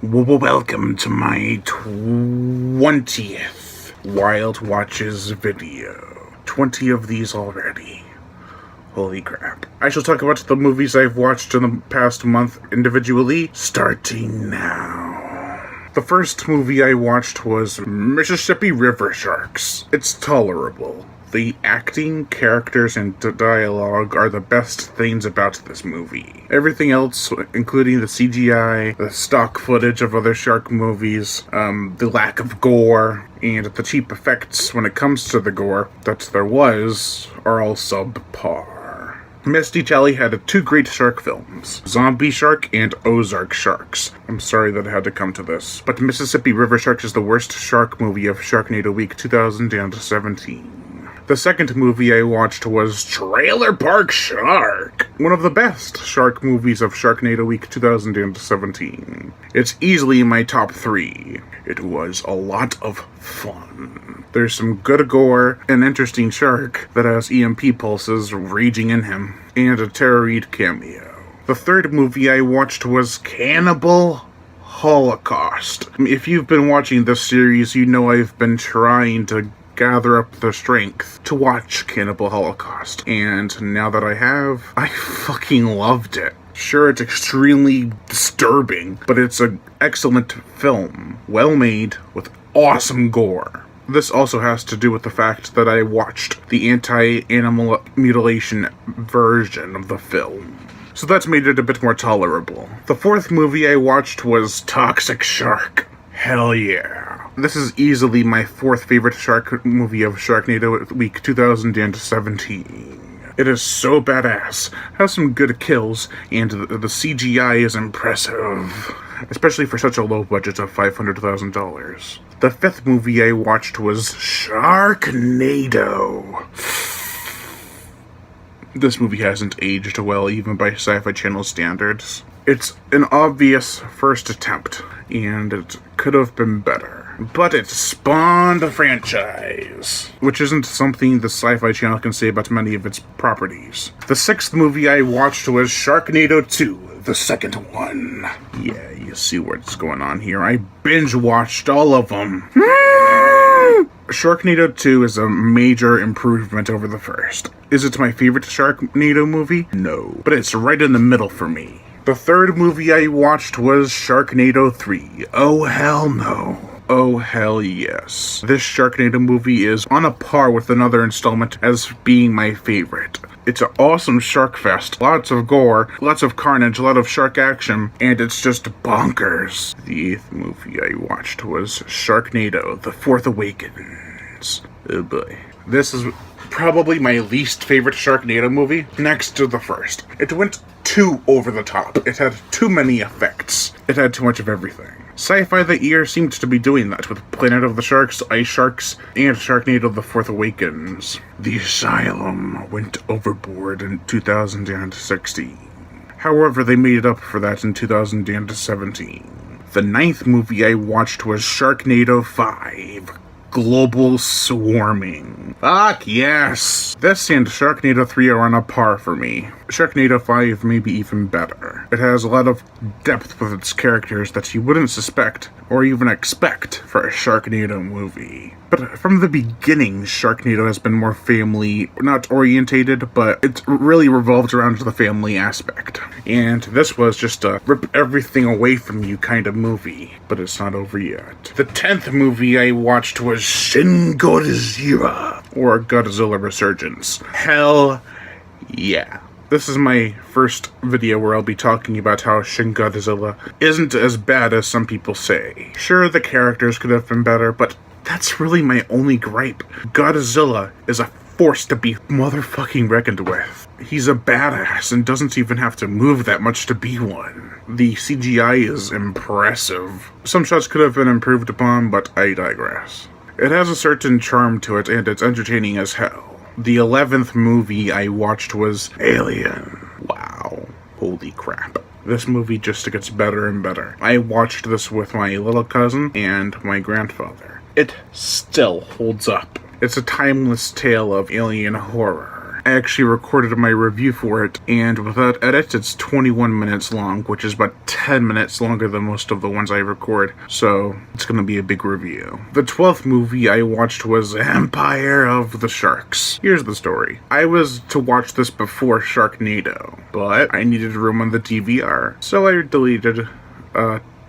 Welcome to my 20th Wild Watches video. 20 of these already. Holy crap. I shall talk about the movies I've watched in the past month individually, starting now. The first movie I watched was Mississippi River Sharks. It's tolerable. The acting, characters, and dialogue are the best things about this movie. Everything else, including the CGI, the stock footage of other shark movies, the lack of gore, and the cheap effects when it comes to the gore that there was, are all subpar. Misty Jolly had two great shark films, Zombie Shark and Ozark Sharks. I'm sorry that I had to come to this, but Mississippi River Sharks is the worst shark movie of Sharknado Week 2017. The second movie I watched was Trailer Park Shark, one of the best shark movies of Sharknado Week 2017. It's easily in my top 3. It was a lot of fun. There's some good gore, an interesting shark that has EMP pulses raging in him, and a Tara Reid cameo. The third movie I watched was Cannibal Holocaust. If you've been watching this series, you know I've been trying to gather up the strength to watch Cannibal Holocaust, and now that I have, I fucking loved it. Sure, it's extremely disturbing, but it's an excellent film, well made, with awesome gore. This also has to do with the fact that I watched the anti-animal mutilation version of the film, so that's made it a bit more tolerable. The fourth movie I watched was Toxic Shark. Hell yeah. This is easily my fourth favorite shark movie of Sharknado Week 2017. It is so badass, has some good kills, and the CGI is impressive, especially for such a low budget of $500,000. The fifth movie I watched was Sharknado. This movie hasn't aged well, even by Sci-Fi Channel standards. It's an obvious first attempt, and it could have been better. But it spawned a franchise, which isn't something the Sci-Fi Channel can say about many of its properties. The sixth movie I watched was Sharknado II, the second one. Yeah, you see what's going on here. I binge-watched all of them. Sharknado 2 is a major improvement over the first. Is it my favorite Sharknado movie? No, but it's right in the middle for me. The third movie I watched was Sharknado III. Oh hell no. Oh hell yes. This Sharknado movie is on a par with another installment as being my favorite. It's an awesome shark fest. Lots of gore, lots of carnage, a lot of shark action, and it's just bonkers. The eighth movie I watched was Sharknado, The Fourth Awakens. Oh boy. This is probably my least favorite Sharknado movie, next to the first. It went too over the top. It had too many effects. It had too much of everything. Sci-Fi that year seemed to be doing that with Planet of the Sharks, Ice Sharks, and Sharknado The Fourth Awakens. The Asylum went overboard in 2016. However, they made up for that in 2017. The ninth movie I watched was Sharknado V. Global Swarming. Fuck yes! This and Sharknado 3 are on a par for me. Sharknado 5 may be even better. It has a lot of depth with its characters that you wouldn't suspect or even expect for a Sharknado movie. But from the beginning, Sharknado has been more family, not orientated, but it really revolved around the family aspect. And this was just a rip everything away from you kind of movie. But it's not over yet. The 10th movie I watched was Shin Godzilla, or Godzilla Resurgence. Hell yeah. This is my first video where I'll be talking about how Shin Godzilla isn't as bad as some people say. Sure, the characters could have been better, but that's really my only gripe. Godzilla is a force to be motherfucking reckoned with. He's a badass and doesn't even have to move that much to be one. The CGI is impressive. Some shots could have been improved upon, but I digress. It has a certain charm to it, and it's entertaining as hell. The 11th movie I watched was Alien. Wow. Holy crap. This movie just gets better and better. I watched this with my little cousin and my grandfather. It still holds up. It's a timeless tale of alien horror. I actually recorded my review for it, and without edits, it's 21 minutes long, which is about 10 minutes longer than most of the ones I record, so it's gonna be a big review. The 12th movie I watched was Empire of the Sharks. Here's the story. I was to watch this before Sharknado, but I needed room on the DVR, so I deleted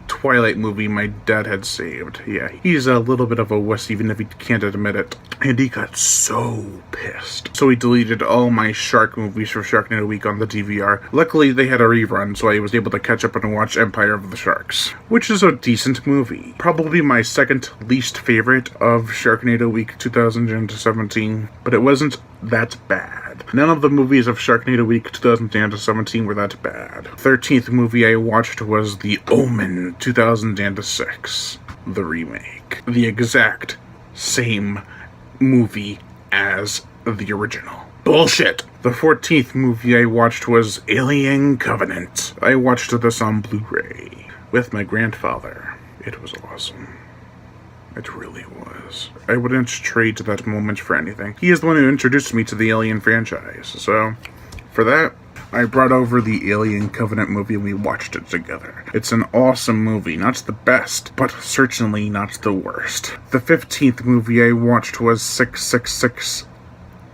Twilight movie my dad had saved. Yeah, he's a little bit of a wuss even if he can't admit it. And he got so pissed. So he deleted all my shark movies for Sharknado Week on the DVR. Luckily they had a rerun, so I was able to catch up and watch Empire of the Sharks, which is a decent movie. Probably my second least favorite of Sharknado Week 2017, but it wasn't that bad. None of the movies of Sharknado Week 2017 were that bad. 13th movie I watched was The Omen 2006, the remake. The exact same movie as the original. Bullshit! The 14th movie I watched was Alien Covenant. I watched this on Blu-ray with my grandfather. It was awesome. It really was. I wouldn't trade that moment for anything. He is the one who introduced me to the Alien franchise, so for that, I brought over the Alien Covenant movie and we watched it together. It's an awesome movie, not the best, but certainly not the worst. The 15th movie I watched was 666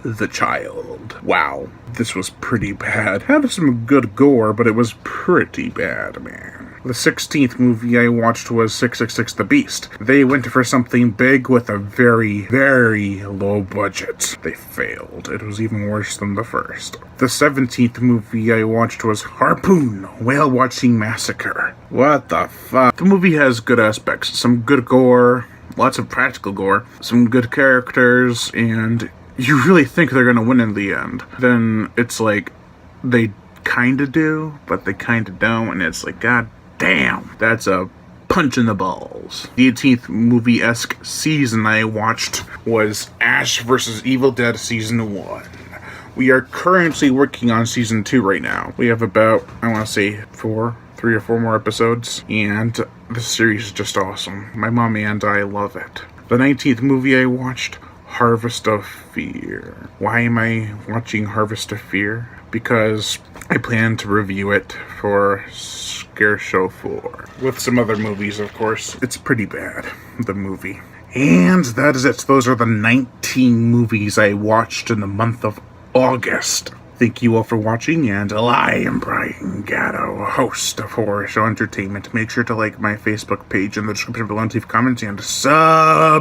The Child. Wow, this was pretty bad. Had some good gore, but it was pretty bad, man. The 16th movie I watched was 666 The Beast. They went for something big with a very, very low budget. They failed. It was even worse than the first. The 17th movie I watched was Harpoon, Whale Watching Massacre. What the fuck? The movie has good aspects. Some good gore, lots of practical gore, some good characters, and you really think they're gonna win in the end. Then it's like, they kinda do, but they kinda don't, and it's like, god damn, that's a punch in the balls. The 18th movie-esque season I watched was Ash vs. Evil Dead Season 1. We are currently working on Season 2 right now. We have about, I want to say, 3 or 4 more episodes, and the series is just awesome. My mommy and I love it. The 19th movie I watched, Harvest of Fear. Why am I watching Harvest of Fear? Because I plan to review it for Scare Show 4. With some other movies, of course. It's pretty bad, the movie. And that is it. Those are the 19 movies I watched in the month of August. Thank you all for watching, and I am Brian Gatto, host of Horror Show Entertainment. Make sure to like my Facebook page in the description below and leave comments and subscribe.